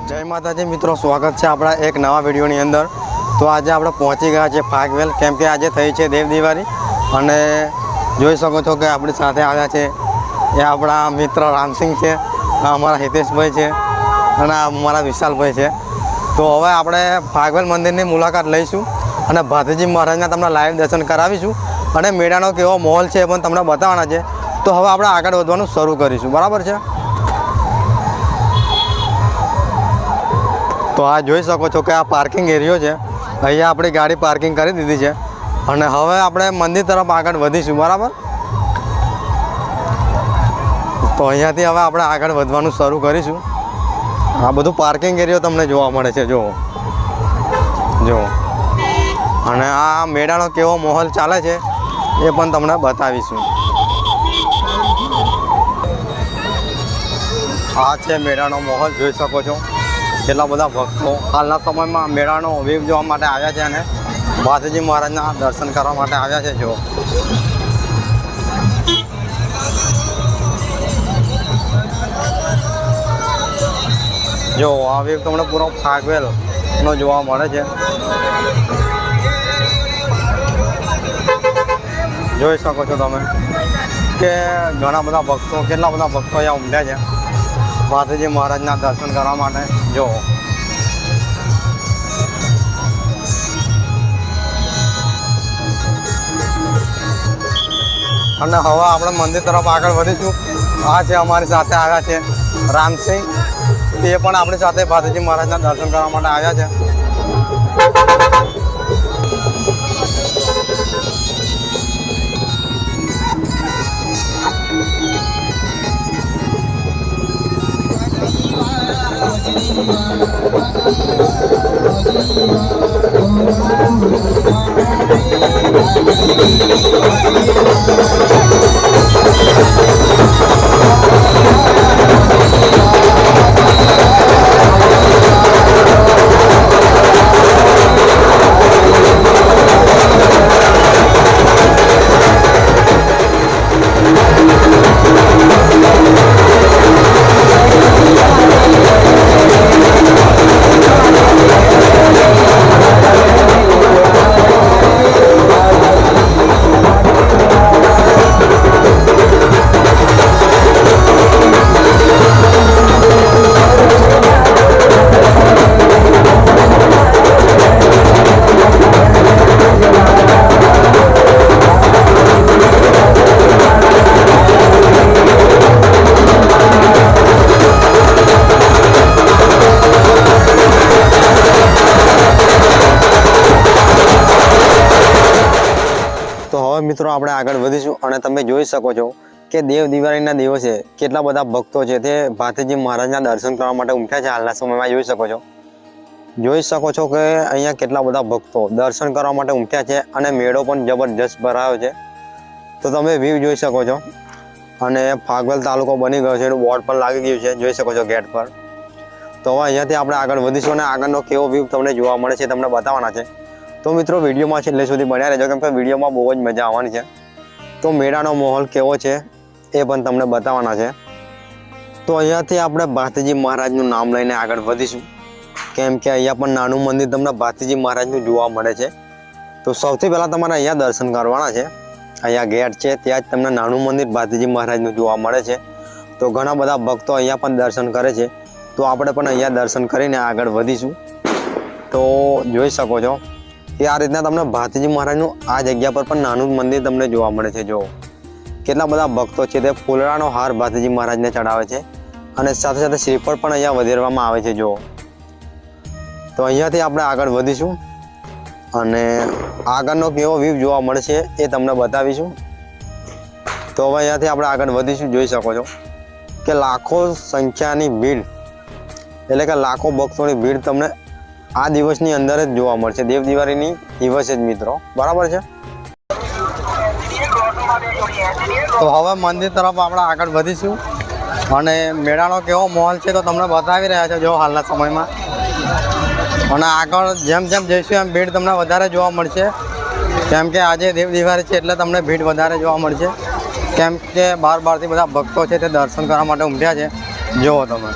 जय माताजी मित्रों, स्वागत है अपना एक नवा वीडियोनी अंदर। तो आज आप पहुँची गया है फागवेल, केम के आज थी है देव दिवाળી અને જોઈ શકો છો કે આપણી સાથે આવ્યા છે એ આપણા મિત્ર રામસિંહ છે, અમારા હિતેશભાઈ છે અને અમારા વિશાલભાઈ છે। તો હવે આપણે ફાગવેલ મંદિરની મુલાકાત લઈશું અને ભાતીજી મહારાજના તમને લાઈવ દર્શન કરાવીશું અને મેળાનો કેવો માહોલ છે એ પણ તમને બતાવવાના છે। તો હવે આપણે આગળ વધવાનું શરૂ કરીશું, બરાબર છે। તો આ જોઈ શકો છો કે આ પાર્કિંગ એરિયો છે, અહીંયા આપણી ગાડી પાર્કિંગ કરી દીધી છે અને હવે આપણે મંદિર તરફ આગળ વધીશું, બરાબર। તો અહીંયાથી હવે આપણે આગળ વધવાનું શરૂ કરીશું। આ બધું પાર્કિંગ એરિયો તમને જોવા મળે છે, જો અને આ મેળાનો કેવો માહોલ ચાલે છે એ પણ તમને બતાવીશું। આ છે મેળાનો માહોલ, જોઈ શકો છો કેટલા બધા ભક્તો હાલના સમયમાં મેળાનો વ્યૂ જોવા માટે આવ્યા છે અને ભાતીજી મહારાજના દર્શન કરવા માટે આવ્યા છે। જો આ વ્યૂ તમને પૂરો ફાગવેલનો જોવા મળે છે, જોઈ શકો છો તમે કે ઘણા બધા ભક્તો, કેટલા બધા ભક્તો અહીંયા ઉમટ્યા છે ભાતીજી મહારાજના દર્શન કરવા માટે। જો અને હવે આપણે મંદિર તરફ આગળ વધીશું। આ છે અમારી સાથે આવ્યા છે રામસિંહ, તે પણ આપણી સાથે ભાતીજી મહારાજના દર્શન કરવા માટે આવ્યા છે। મિત્રો આપણે આગળ વધીશું અને તમે જોઈ શકો છો કે દેવ દિવાળીના દિવસે કેટલા બધા ભક્તો છે તે ભાતીજી મહારાજના દર્શન કરવા માટે ઉમટ્યા છે। હાલના સમયમાં જોઈ શકો છો કે અહીંયા કેટલા બધા ભક્તો દર્શન કરવા માટે ઉમટ્યા છે અને મેળો પણ જબરજસ્ત ભરાયો છે। તો તમે વ્યૂ જોઈ શકો છો અને ફાગવેલ તાલુકો બની ગયો છે, એનું બોર્ડ પણ લાગી ગયું છે, જોઈ શકો છો ગેટ પર। તો હવે અહીંયાથી આપણે આગળ વધીશું અને આગળનો કેવો વ્યૂ તમને જોવા મળે છે તમને બતાવવાના છે। તો મિત્રો વિડીયોમાં છેલ્લે સુધી બન્યા રહેજો, કેમ કે વિડીયોમાં બહુ જ મજા આવવાની છે। તો મેળાનો માહોલ કેવો છે એ પણ તમને બતાવવાના છે। તો અહીંયાથી આપણે ભાતીજી મહારાજનું નામ લઈને આગળ વધીશું, કેમ કે અહીંયા પણ નાનું મંદિર તમને ભાતીજી મહારાજનું જોવા મળે છે। તો સૌથી પહેલાં તમારે અહીંયા દર્શન કરવાના છે। અહીંયા ગેટ છે, ત્યાં જ તમને નાનું મંદિર ભાતીજી મહારાજનું જોવા મળે છે। તો ઘણા બધા ભક્તો અહીંયા પણ દર્શન કરે છે, તો આપણે પણ અહીંયા દર્શન કરીને આગળ વધીશું। તો જોઈ શકો છો કે આ રીતના તમને ભાતીજી મહારાજનું આ જગ્યા પર પણ નાનું મંદિર તમને જોવા મળે છે। જો કેટલા બધા ભક્તો છે તે ફૂલડાનો હાર ભાતીજી મહારાજને ચડાવે છે અને સાથે સાથે શ્રીફળ પણ અહીંયા વધારવામાં આવે છે। જો તો અહીંયાથી આપણે આગળ વધીશું અને આગળનો કેવો વ્યૂ જોવા મળશે એ તમને બતાવીશું। તો હવે અહીંયાથી આપણે આગળ વધીશું। જોઈ શકો છો કે લાખો સંખ્યાની ભીડ, એટલે કે લાખો ભક્તોની ભીડ તમને આ દિવસની અંદર જ જોવા મળશે, દેવ દિવાળીની દિવસે જ મિત્રો, બરાબર છે। તો હવે મંદિર તરફ આપણે આગળ વધીશું અને મેળાનો કેવો માહોલ છે તો તમને બતાવી રહ્યા છે જો હાલના સમયમાં। અને આગળ જેમ જેમ જઈશું એમ ભીડ તમને વધારે જોવા મળશે, કેમ કે આજે દેવ દિવાળી છે એટલે તમને ભીડ વધારે જોવા મળશે, કેમ કે બહારથી બધા ભક્તો છે તે દર્શન કરવા માટે ઉમટ્યા છે, જુઓ તમે।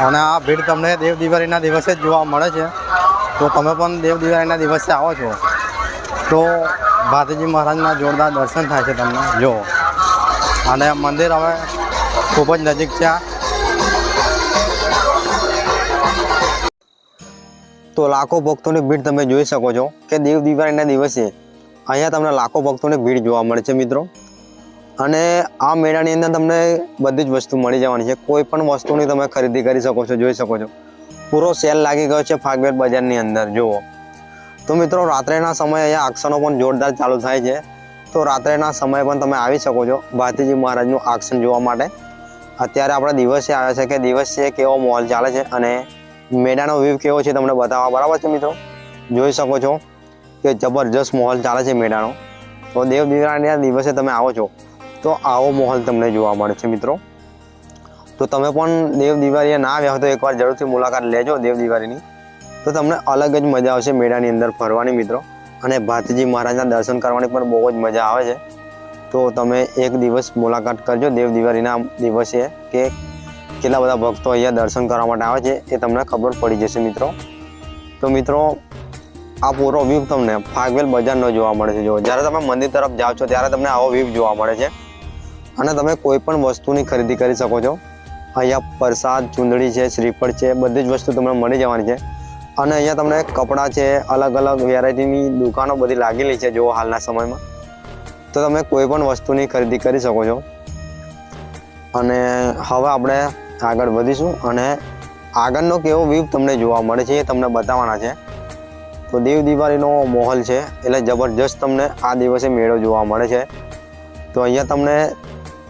અને આ ભીડ તમને દેવ દિવાળીના દિવસે જ જોવા મળે છે, તો તમે પણ દેવ દિવાળીના દિવસે આવો છો તો ભાતીજી મહારાજના જોરદાર દર્શન થાય છે તમને, જો। અને મંદિર હવે ખૂબ જ નજીક છે। તો લાખો ભક્તોની ભીડ તમે જોઈ શકો છો કે દેવ દિવાળીના દિવસે અહીંયા તમને લાખો ભક્તોની ભીડ જોવા મળે છે મિત્રો। અને આ મેળાની અંદર તમને બધી જ વસ્તુ મળી જવાની છે, કોઈ પણ વસ્તુની તમે ખરીદી કરી શકો છો, જોઈ શકો છો પૂરો સેલ લાગી ગયો છે ફાગવેલ બજારની અંદર, જુઓ। તો મિત્રો રાત્રેના સમયે અહીંયા આક્ષનો પણ જોરદાર ચાલુ થાય છે, તો રાત્રેના સમયે પણ તમે આવી શકો છો ભાતીજી મહારાજનું આક્ષન જોવા માટે। અત્યારે આપણે દિવસે આવ્યા છે કે દિવસે કેવો માહોલ ચાલે છે અને મેળાનો વ્યૂ કેવો છે તમને બતાવવા, બરાબર છે મિત્રો, જોઈ શકો છો કે જબરજસ્ત માહોલ ચાલે છે મેળાનો। તો દેવ દિવાળીના દિવસે તમે આવો છો તો આવો માહોલ તમને જોવા મળે છે મિત્રો। તો તમે પણ દેવ દિવાળીએ ના આવ્યા હોય તો એકવાર જરૂરથી મુલાકાત લેજો દેવ દિવાળીની, તો તમને અલગ જ મજા આવશે મેળાની અંદર ફરવાની મિત્રો। અને ભાતીજી મહારાજના દર્શન કરવાની પણ બહુ જ મજા આવે છે, તો તમે એક દિવસ મુલાકાત કરજો દેવ દિવાળીના દિવસે કે કેટલા બધા ભક્તો અહીંયા દર્શન કરવા માટે આવે છે એ તમને ખબર પડી જશે મિત્રો। તો મિત્રો આ પૂરો વ્યૂ તમને ફાગવેલ બજારનો જોવા મળે છે, જો જ્યારે તમે મંદિર તરફ જાઓ છો ત્યારે તમને આવો વ્યૂ જોવા મળે છે। અને તમે કોઈ પણ વસ્તુની ખરીદી કરી શકો છો, અહીંયા પ્રસાદ, ચૂંદડી છે, શ્રીફળ છે, બધી જ વસ્તુ તમને મળી જવાની છે। અને અહીંયા તમને કપડાં છે, અલગ અલગ વેરાયટીની દુકાનો બધી લાગેલી છે જો હાલના સમયમાં, તો તમે કોઈ પણ વસ્તુની ખરીદી કરી શકો છો। અને હવે આપણે આગળ વધીશું અને આગળનો કેવો વ્યૂ તમને જોવા મળે છે એ તમને બતાવવાના છે। તો દેવ દિવાળીનો માહોલ છે એટલે જબરજસ્ત તમને આ દિવસે મેળો જોવા મળે છે। તો અહીંયા તમને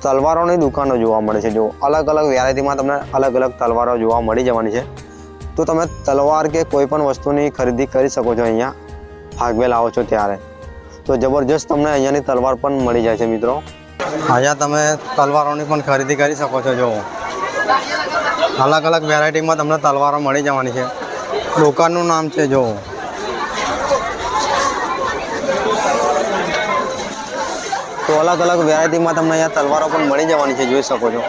તલવારોની દુકાનો જોવા મળે છે, જો અલગ અલગ વેરાયટીમાં તમને અલગ અલગ તલવારો જોવા મળી જવાની છે, તો તમે તલવાર કે કોઈ પણ વસ્તુની ખરીદી કરી શકો છો અહીંયા ફાગવેલ આવો છો ત્યારે। તો જબરજસ્ત તમને અહીંયાની તલવાર પણ મળી જાય છે મિત્રો। અહીંયા તમે તલવારોની પણ ખરીદી કરી શકો છો, જો અલગ અલગ વેરાયટીમાં તમને તલવારો મળી જવાની છે, દુકાનનું નામ છે જો। તો અલગ અલગ વેરાયટીમાં તમને અહીંયા તલવારો પણ મળી જવાની છે, જોઈ શકો છો।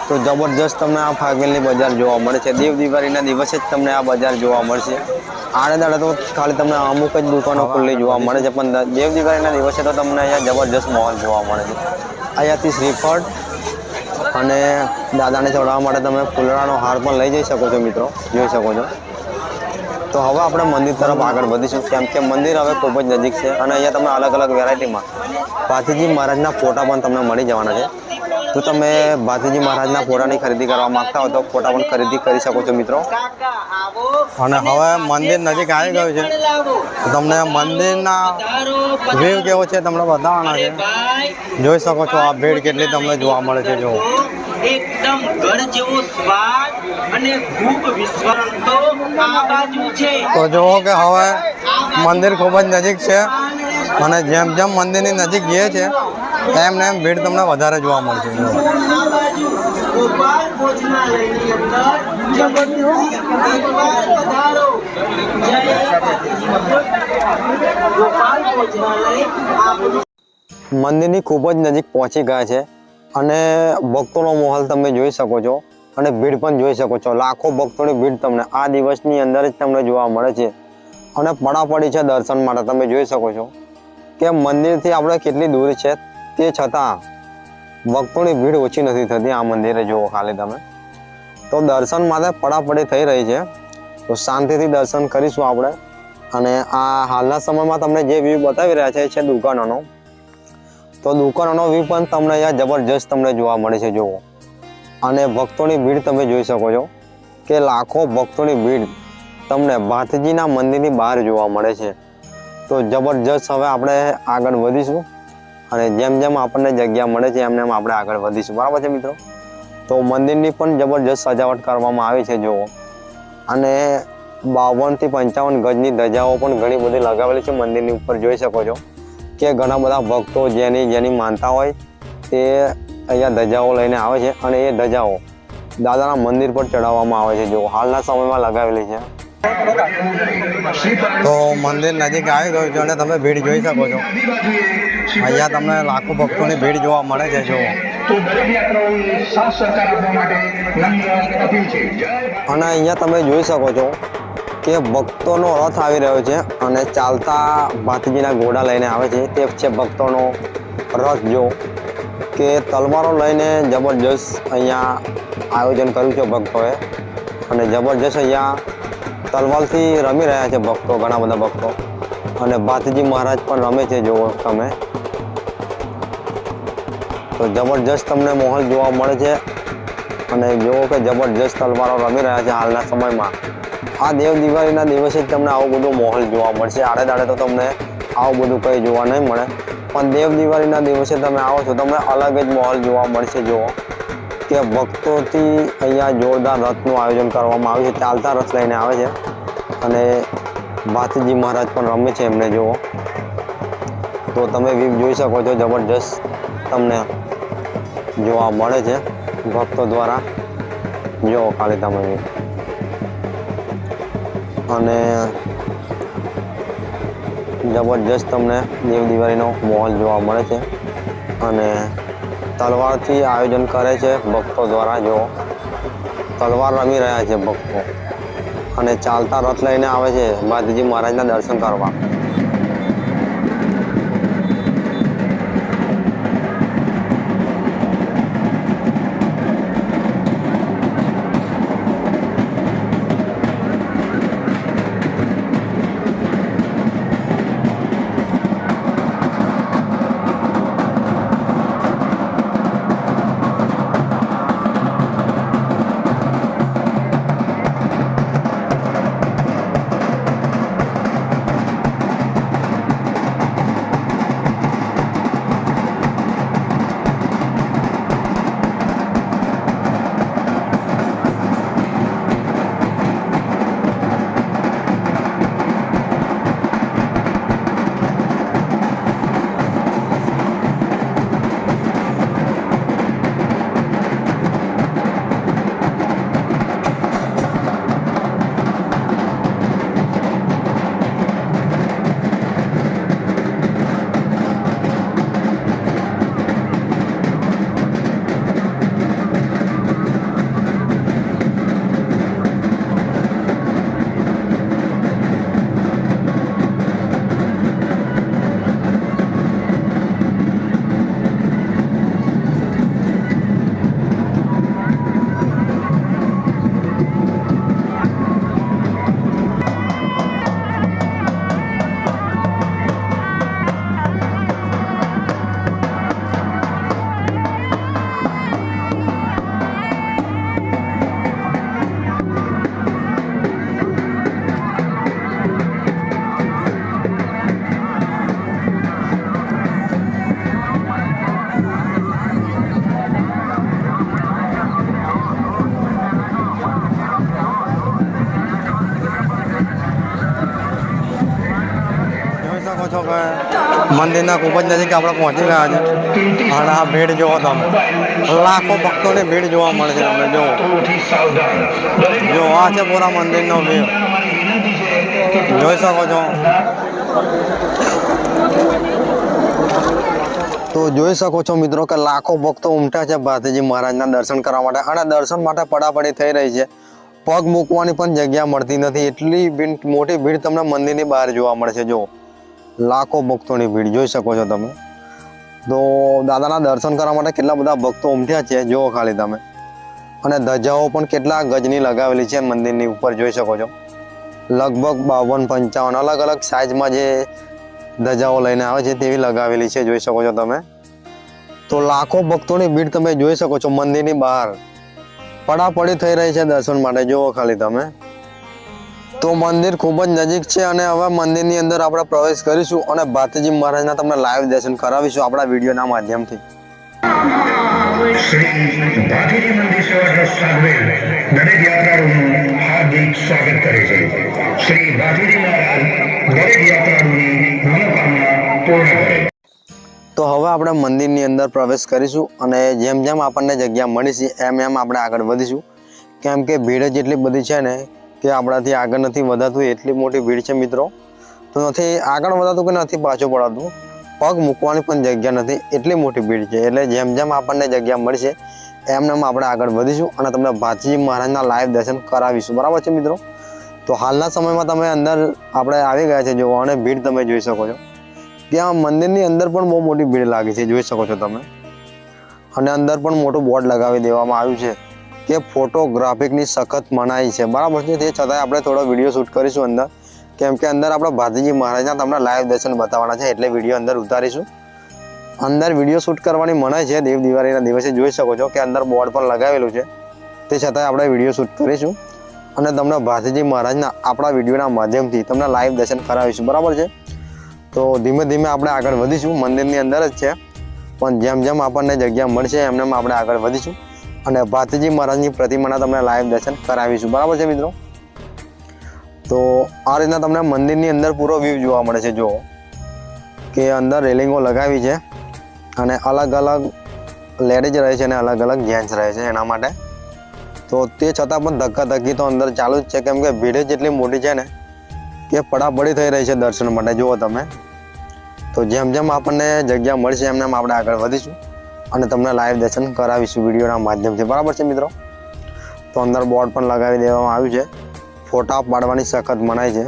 તો જબરજસ્ત તમને આ ફાગવેલની બજાર જોવા મળે છે, દેવ દિવાળીના દિવસે જ તમને આ બજાર જોવા મળશે। આડે દાડે તો ખાલી તમને અમુક જ દુકાનો ખુલ્લી જોવા મળે છે, પણ દેવ દિવાળીના દિવસે તો તમને અહીંયા જબરજસ્ત માહોલ જોવા મળે છે। અહીંયાથી શ્રીફળ અને દાદાને ચડાવવા માટે તમે ફૂલડાનો હાર પણ લઈ જઈ શકો છો મિત્રો, જોઈ શકો છો। તો હવે આપણે મંદિર તરફ આગળ વધીશું, કેમ કે મંદિર હવે ખૂબ જ નજીક છે અને અહીંયા તમે અલગ અલગ વેરાયટીમાં ભાતીજી મહારાજના ફોટા પણ તમને મળી જવાના છે। તો તમે ભાતીજી મહારાજના ફોટાની ખરીદી કરવા માંગતા હો તો ફોટા પણ ખરીદી કરી શકો છો મિત્રો। અને હવે મંદિર નજીક આવી ગયું છે, તો તમને મંદિરના વ્યૂ કેવો છે તમને બતાવવાના છે, જોઈ શકો છો આ ભીડ કેટલી તમને જોવા મળે છે, જો એકદમ ઘર જેવો સ્વાદ અને ખૂબ વિશ્વાસતો આ બાજુ છે। તો જુઓ કે હવે મંદિર ખૂબ જ નજીક છે અને જેમ જેમ મંદિરની નજીક જઈએ છે એમ ને એમ ભીડ તમને વધારે જોવા મળશે। ગોપાલ ભોજનાલયની અંદર ગોપાલ ભોજનાલય મંદિરની ખૂબ જ નજીક પહોંચી ગયા છે અને ભક્તોનો માહોલ તમે જોઈ શકો છો અને ભીડ પણ જોઈ શકો છો। લાખો ભક્તોની ભીડ તમને આ દિવસની અંદર જ તમને જોવા મળે છે અને પડાપડી છે દર્શન માટે। તમે જોઈ શકો છો કે મંદિરથી આપણે કેટલી દૂર છે, તે છતાં ભક્તોની ભીડ ઓછી નથી થતી આ મંદિરે, જુઓ ખાલી તમે। તો દર્શન માટે પડાપડી થઈ રહી છે, તો શાંતિથી દર્શન કરીશું આપણે। અને આ હાલના સમયમાં તમને જે વ્યૂ બતાવી રહ્યા છે એ છે દુકાનોનો, તો દુકાનોનો વ્યૂ પણ તમને અહીંયા જબરજસ્ત તમને જોવા મળે છે, જુઓ। અને ભક્તોની ભીડ તમે જોઈ શકો છો કે લાખો ભક્તોની ભીડ તમને ભાતીજીના મંદિરની બહાર જોવા મળે છે। તો જબરજસ્ત હવે આપણે આગળ વધીશું અને જેમ જેમ આપણને જગ્યા મળે છે એમ એમ આપણે આગળ વધીશું, બરાબર છે મિત્રો. તો મંદિરની પણ જબરજસ્ત સજાવટ કરવામાં આવી છે જુઓ, અને 52 થી 55 ગજની ધજાઓ પણ ઘણી બધી લગાવેલી છે મંદિરની ઉપર. જોઈ શકો છો કે ઘણા બધા ભક્તો જેની માનતા હોય તે અહીંયા ધજાઓ લઈને આવે છે અને એ ધજાઓ દાદાના મંદિર પર ચડાવવામાં આવે છે. જો હાલના સમયમાં લગાવેલી છે. તો મંદિર નજીક આવી ગયું છે અને તમે ભીડ જોઈ શકો છો. અહીંયા તમને લાખો ભક્તોની ભીડ જોવા મળે છે. જો અને અહીંયા તમે જોઈ શકો છો કે ભક્તોનો રથ આવી રહ્યો છે અને ચાલતા ભાતીજીના ઘોડા લઈને આવે છે. તે છે ભક્તોનો રથ. જો કે તલવારો લઈને જબરજસ્ત અહીંયા આયોજન કર્યું છે ભક્તોએ, અને જબરજસ્ત અહીંયા તલવારથી રમી રહ્યા છે ભક્તો, ઘણા બધા ભક્તો. અને ભાતીજી મહારાજ પણ રમે છે જુઓ તમે. તો જબરજસ્ત તમને માહોલ જોવા મળે છે અને જુઓ કે જબરજસ્ત તલવારો રમી રહ્યા છે હાલના સમયમાં. આ દેવ દિવાળીના દિવસે જ તમને આવું બધું માહોલ જોવા મળશે. આડે દાડે તો તમને આવું બધું કંઈ જોવા નહીં મળે, પણ દેવ દિવાળીના દિવસે તમે આવો છો તમને અલગ જ માહોલ જોવા મળશે. જુઓ કે ભક્તોથી અહીંયા જોરદાર રથનું આયોજન કરવામાં આવ્યું છે. ચાલતા રથ લઈને આવે છે અને ભાતીજી મહારાજ પણ રમે છે એમને. જુઓ તો તમે વ્યૂ જોઈ શકો છો, જબરજસ્ત તમને જોવા મળે છે ભક્તો દ્વારા. જુઓ ખાલી તમે વ્યૂ, અને જબરજસ્ત તમને દેવ દિવાળીનો માહોલ જોવા મળે છે અને તલવારથી આયોજન કરે છે ભક્તો દ્વારા. જો તલવાર રમી રહ્યા છે ભક્તો અને ચાલતા રથ લઈને આવે છે ભાતીજી મહારાજના દર્શન કરવા. છો કે મંદિરના ખૂબ જ નજીક આપણે પહોંચી ગયા છે અને આ ભીડ જોવો તમે, લાખો ભક્તોની ભીડ જોવા મળે છે. તમે જો આ છે પૂરા મંદિરનો વ્યૂ, જોઈ શકો છો. તો જોઈ શકો છો મિત્રો કે લાખો ભક્તો ઉમટ્યા છે ભાતીજી મહારાજના દર્શન કરવા માટે, અને દર્શન માટે પડાપડી થઈ રહી છે. પગ મૂકવાની પણ જગ્યા મળતી નથી, એટલી મોટી ભીડ તમને મંદિરની બહાર જોવા મળે છે. જો લાખો ભક્તોની ભીડ જોઈ શકો છો તમે. તો દાદાના દર્શન કરવા માટે કેટલા બધા ભક્તો ઉમટ્યા છે જુઓ ખાલી તમે. અને ધજાઓ પણ કેટલા ગજની લગાવેલી છે મંદિરની ઉપર, જોઈ શકો છો. લગભગ 52-55 અલગ અલગ સાઇઝમાં જે ધજાઓ લઈને આવે છે તેવી લગાવેલી છે, જોઈ શકો છો તમે. તો લાખો ભક્તોની ભીડ તમે જોઈ શકો છો મંદિરની બહાર. પડાપડી થઈ રહી છે દર્શન માટે, જુઓ ખાલી તમે. તો મંદિર ખૂબ જ નજીક છે અને હવે મંદિરની અંદર આપણે પ્રવેશ કરીશું અને ભાતીજી મહારાજના તમને લાઈવ દર્શન કરાવીશું આપણા વિડીયોના માધ્યમથી. શ્રી ભાથીજી મંદિર સેવા ટ્રસ્ટ સાગવેલ દરેક યાત્રાળુનું હાર્દિક સ્વાગત કરે છે. શ્રી ભાથીજી મહારાજ દરેક યાત્રાળુની મનોકામના પૂર્ણ કરે. તો હવે આપણે મંદિરની અંદર પ્રવેશ કરીશું અને જેમ જેમ આપણને જગ્યા મળી છે એમ એમ આપણે આગળ વધીશું, કેમ કે ભીડ જ એટલી બધી છે ને કે આપણાથી આગળ નથી વધાતું, એટલી મોટી ભીડ છે મિત્રો. તો નથી આગળ વધાતું કે નથી પાછું પડાતું, પગ મૂકવાની પણ જગ્યા નથી, એટલી મોટી ભીડ છે. એટલે જેમ જેમ આપણને જગ્યા મળશે એમ એમ આપણે આગળ વધીશું અને તમને ભાતીજી મહારાજના લાઈવ દર્શન કરાવીશું. બરાબર છે મિત્રો. તો હાલના સમયમાં તમે અંદર આપણે આવી ગયા છે જોવા અને ભીડ તમે જોઈ શકો છો. ત્યાં મંદિરની અંદર પણ બહુ મોટી ભીડ લાગી છે, જોઈ શકો છો તમે. અને અંદર પણ મોટું બોર્ડ લગાવી દેવામાં આવ્યું છે કે ફોટોગ્રાફીની સખત મનાઈ છે. બરાબર છે. તે છતાંય આપણે થોડો વિડીયો શૂટ કરીશું અંદર, કેમ કે અંદર આપણે ભાતીજી મહારાજના તમને લાઈવ દર્શન બતાવવાના છે, એટલે વિડીયો અંદર ઉતારીશું. અંદર વિડીયો શૂટ કરવાની મનાઈ છે દેવ દિવાળીના દિવસે. જોઈ શકો છો કે અંદર બોર્ડ પણ લગાવેલું છે, તે છતાંય આપણે વિડીયો શૂટ કરીશું અને તમને ભાતીજી મહારાજના આપણા વિડીયોના માધ્યમથી તમને લાઈવ દર્શન કરાવીશું. બરાબર છે. તો ધીમે ધીમે આપણે આગળ વધીશું, મંદિરની અંદર જ છે પણ જેમ જેમ આપણને જગ્યા મળશે એમ એમ આપણે આગળ વધીશું અને ભાતીજી મહારાજની પ્રતિમાના તમને લાઈવ દર્શન કરાવીશું. બરાબર છે મિત્રો. તો આ રીતના તમને મંદિરની અંદર પૂરો વ્યૂ જોવા મળે છે. જુઓ કે અંદર રેલિંગો લગાવી છે અને અલગ અલગ લેડીઝ રહે છે અને અલગ અલગ જેન્ટ્સ રહે છે એના માટે. તો તે છતાં પણ ધક્કાધક્કી તો અંદર ચાલુ જ છે, કેમ કે ભીડ જેટલી મોટી છે ને કે પડાપડી થઈ રહી છે દર્શન માટે. જુઓ તમે. તો જેમ જેમ આપણને જગ્યા મળશે એમ એમ આપણે આગળ વધીશું અને તમને લાઈવ દર્શન કરાવીશું વિડીયોના માધ્યમથી. બરાબર છે મિત્રો. તો અંદર બોર્ડ પણ લગાવી દેવામાં આવ્યું છે, ફોટા પાડવાની સખત મનાઈ છે,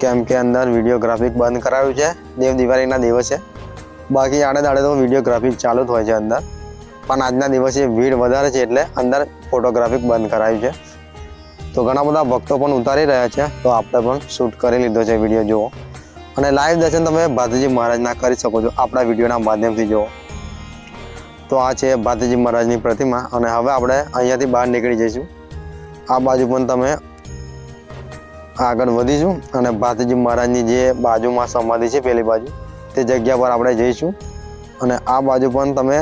કેમ કે અંદર વિડીયોગ્રાફી બંધ કરાવ્યું છે દેવ દિવાળીના દિવસે. બાકી આડે દાડે તો વિડીયોગ્રાફી ચાલુ જ હોય છે અંદર, પણ આજના દિવસે ભીડ વધારે છે એટલે અંદર ફોટોગ્રાફી બંધ કરાવ્યું છે. તો ઘણા બધા ભક્તો પણ ઉતારી રહ્યા છે, તો આપણે પણ શૂટ કરી લીધો છે વિડીયો. જુઓ અને લાઈવ દર્શન તમે ભાતીજી મહારાજના કરી શકો છો આપણા વિડીયોના માધ્યમથી. જુઓ તો આ છે ભાતીજી મહારાજની પ્રતિમા અને હવે આપણે અહીંયાથી બહાર નીકળી જઈશું. આ બાજુ પણ તમે આગળ વધીશું અને ભાતીજી મહારાજની જે બાજુમાં સમાધિ છે પેલી બાજુ તે જગ્યા પર આપણે જઈશું. અને આ બાજુ પણ તમે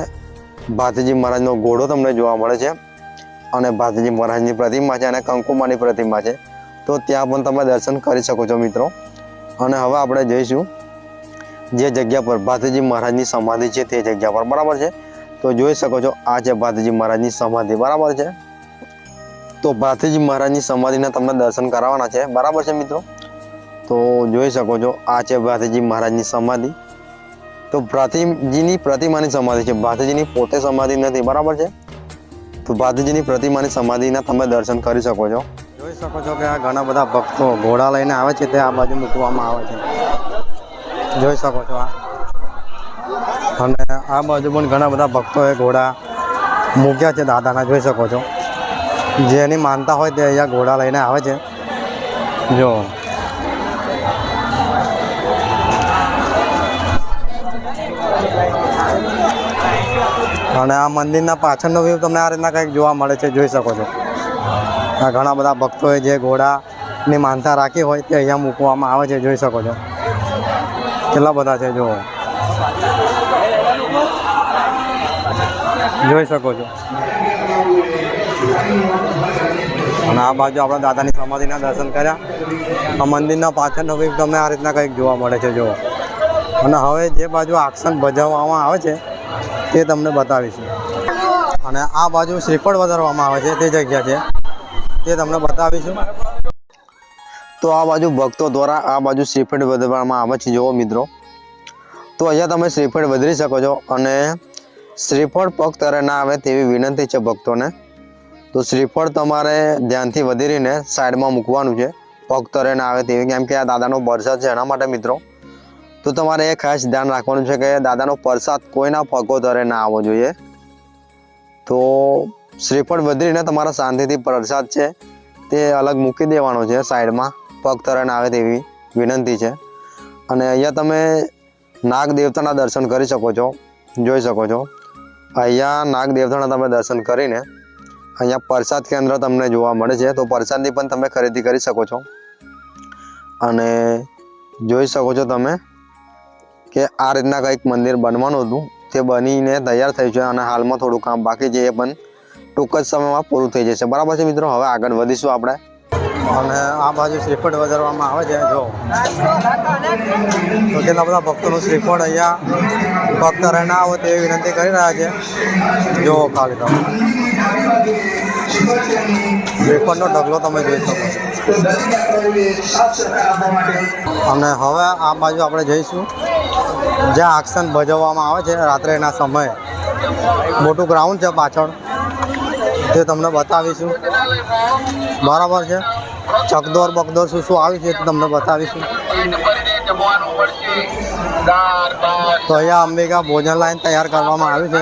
ભાતીજી મહારાજનો ઘોડો તમને જોવા મળે છે અને ભાતીજી મહારાજની પ્રતિમા છે અને કંકુમાની પ્રતિમા છે, તો ત્યાં પણ તમે દર્શન કરી શકો છો મિત્રો. અને હવે આપણે જઈશું જે જગ્યા પર ભાતીજી મહારાજની સમાધિ છે તે જગ્યા પર. બરાબર છે. તો જોઈ શકો છો આ છે ભાતીજી મહારાજની સમાધિ. બરાબર છે. તો ભાતીજી મહારાજની સમાધિના તમને દર્શન કરાવવાના છે. બરાબર છે મિત્રો. તો જોઈ શકો છો આ છે ભાતીજી મહારાજની સમાધિ. તો ભાતીજીની પ્રતિમાની સમાધિ છે, ભાતીજીની પોતે સમાધિ નથી. બરાબર છે. તો ભાતીજીની પ્રતિમાની સમાધિના તમે દર્શન કરી શકો છો. જોઈ શકો છો કે આ ઘણા બધા ભક્તો ઘોડા લઈને આવે છે, તે આ બાજુ મૂકવામાં આવે છે. જોઈ શકો છો આ. અને આ બાજુ પણ ઘણા બધા ભક્તોએ ઘોડા મૂક્યા છે દાદાના. જોઈ શકો છો જેની માનતા હોય તે અહીંયા ઘોડા લઈને આવે છે. જો અને આ મંદિરના પાછળનો વ્યૂ તમને આ રીતના કંઈક જોવા મળે છે. જોઈ શકો છો આ ઘણા બધા ભક્તોએ જે ઘોડાની માનતા રાખી હોય તે અહીંયા મૂકવામાં આવે છે. જોઈ શકો છો કેટલા બધા છે. જુઓ જોઈ શકો છો. અને આ બાજુ આપણા દાદાની સમાધિના દર્શન કર્યા. આ મંદિરના પાછળનો વ્યૂ તમને આ રીતના કંઈક જોવા મળે છે. જુઓ અને હવે જે બાજુ આસન ભજવવામાં આવે છે તે તમને બતાવીશું. અને આ બાજુ શ્રીફળ વધારવામાં આવે છે તે જગ્યા છે, તે તમને બતાવીશું. તો આ બાજુ ભક્તો દ્વારા આ બાજુ શ્રીફળ વધારવામાં આવે છે. જુઓ મિત્રો. તો અહીંયા તમે શ્રીફળ વધારી શકો છો અને શ્રીફળ પગ તરે ના આવે તેવી વિનંતી છે ભક્તોને. તો શ્રીફળ તમારે ધ્યાનથી વધારીને સાઈડમાં મૂકવાનું છે, પગ તરે ના આવે તેવી, કેમ કે આ દાદાનો પ્રસાદ છે એના માટે મિત્રો. તો તમારે એ ખાસ ધ્યાન રાખવાનું છે કે દાદાનો પ્રસાદ કોઈના પગો તરે ના આવવો જોઈએ. તો શ્રીફળ વધારીને તમારા શાંતિથી પ્રસાદ છે તે અલગ મૂકી દેવાનો છે સાઈડમાં, પગ તરે ના આવે તેવી વિનંતી છે. અને અહીંયા તમે નાગ દેવતાના દર્શન કરી શકો છો. જોઈ શકો છો અહીંયા નાગ દેવતાના તમે દર્શન કરીને અહીંયા પ્રસાદ કેન્દ્ર તમને જોવા મળે છે, તો પ્રસાદની પણ તમે ખરીદી કરી શકો છો. અને જોઈ શકો છો તમે કે આ રીતના કંઈક મંદિર બનવાનું હતું, તે બનીને તૈયાર થયું છે અને હાલમાં થોડું કામ બાકી છે, એ પણ ટૂંક જ સમયમાં પૂરું થઈ જશે. બરાબર છે મિત્રો, હવે આગળ વધીશું આપણે. અને આ બાજુ શ્રીફળ વધારવામાં આવે છે. જો તો કેટલા બધા ભક્તોનું શ્રીફળ અહીંયા ભક્ત રહીને આવો તેવી વિનંતી કરી રહ્યા છે. જો ખાલી તમે શ્રીફળનો ઢગલો તમે જોઈ શકો છો. અને હવે આ બાજુ આપણે જઈશું જ્યાં આક્ષન ભજવવામાં આવે છે રાત્રેના સમયે. મોટું ગ્રાઉન્ડ છે પાછળ, તે તમને બતાવીશું. બરાબર છે, ચકદોર બકદોર શું શું આવી છે તે તમને બતાવીશું. તો અહીંયા અંબિકા ભોજન લાઈન તૈયાર કરવામાં આવી છે.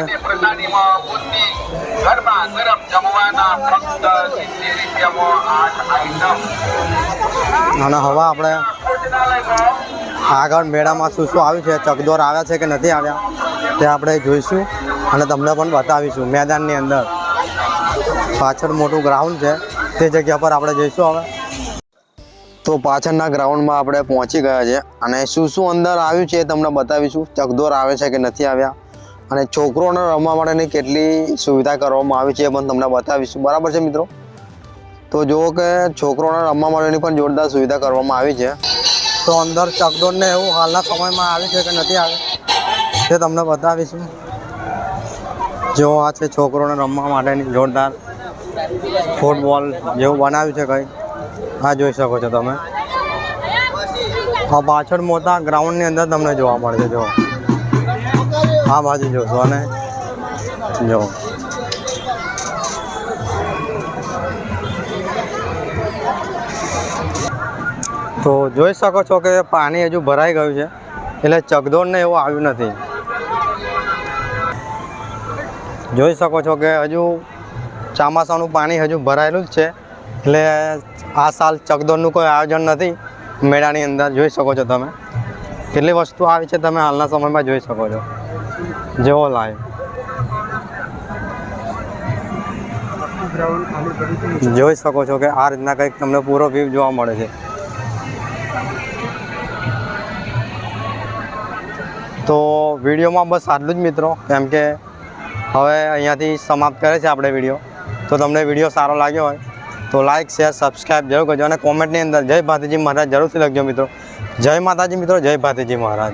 અને હવે આપણે આગળ મેળામાં શું શું આવ્યું છે, ચકદોર આવ્યા છે કે નથી આવ્યા તે આપણે જોઈશું અને તમને પણ બતાવીશું. મેદાનની અંદર પાછળ મોટું ગ્રાઉન્ડ છે, તે જગ્યા પર આપણે જઈશું. હવે તો પાછળના ગ્રાઉન્ડમાં આપણે પહોંચી ગયા છે અને શું શું અંદર આવ્યું છે એ તમને બતાવીશું. ચકદોર આવે છે કે નથી આવ્યા અને છોકરોને રમવા માટેની કેટલી સુવિધા કરવામાં આવી છે એ પણ તમને બતાવીશું. બરાબર છે મિત્રો, તો જુઓ કે છોકરોને રમવા માટેની પણ જોરદાર સુવિધા કરવામાં આવી છે. તો અંદર ચકદોરને એવું હાલના સમયમાં આવ્યું છે કે નથી આવ્યું તે તમને બતાવીશું. જો આ છે છોકરોને રમવા માટેની જોરદાર ફૂટબોલ જેવું બનાવ્યું છે કંઈ, આ જોઈ શકો છો તમે. આ પાછળ મોટા ગ્રાઉન્ડની અંદર તમને જોવા મળે છે. જો આ બાજુ જોશો અને જો તો જોઈ શકો છો કે પાણી હજુ ભરાઈ ગયું છે, એટલે ચકદોરને એવું આવ્યું નથી. જોઈ શકો છો કે હજુ ચોમાસાનું પાણી હજુ ભરાયેલું જ છે, એટલે આ સાલ ચકદોરનું કોઈ આયોજન નથી મેળાની અંદર. જોઈ શકો છો તમે કેટલી વસ્તુ આવી છે, તમે હાલના સમયમાં જોઈ શકો છો. જેવો લાઈવ જોઈ શકો છો કે આ રીતના કંઈક તમને પૂરો વ્યૂ જોવા મળે છે. તો વિડીયોમાં બસ આટલું જ મિત્રો, કેમ કે હવે અહીંયાથી સમાપ્ત કરે છે આપણે વિડીયો. તો તમને વિડીયો સારો લાગ્યો હોય તો લાઇક શેર સબસ્ક્રાઈબ જરૂર કરજો અને કોમેન્ટની અંદર જય ભાતીજી મહારાજ જરૂરથી લખજો મિત્રો. જય માતાજી મિત્રો, જય ભાતીજી મહારાજ.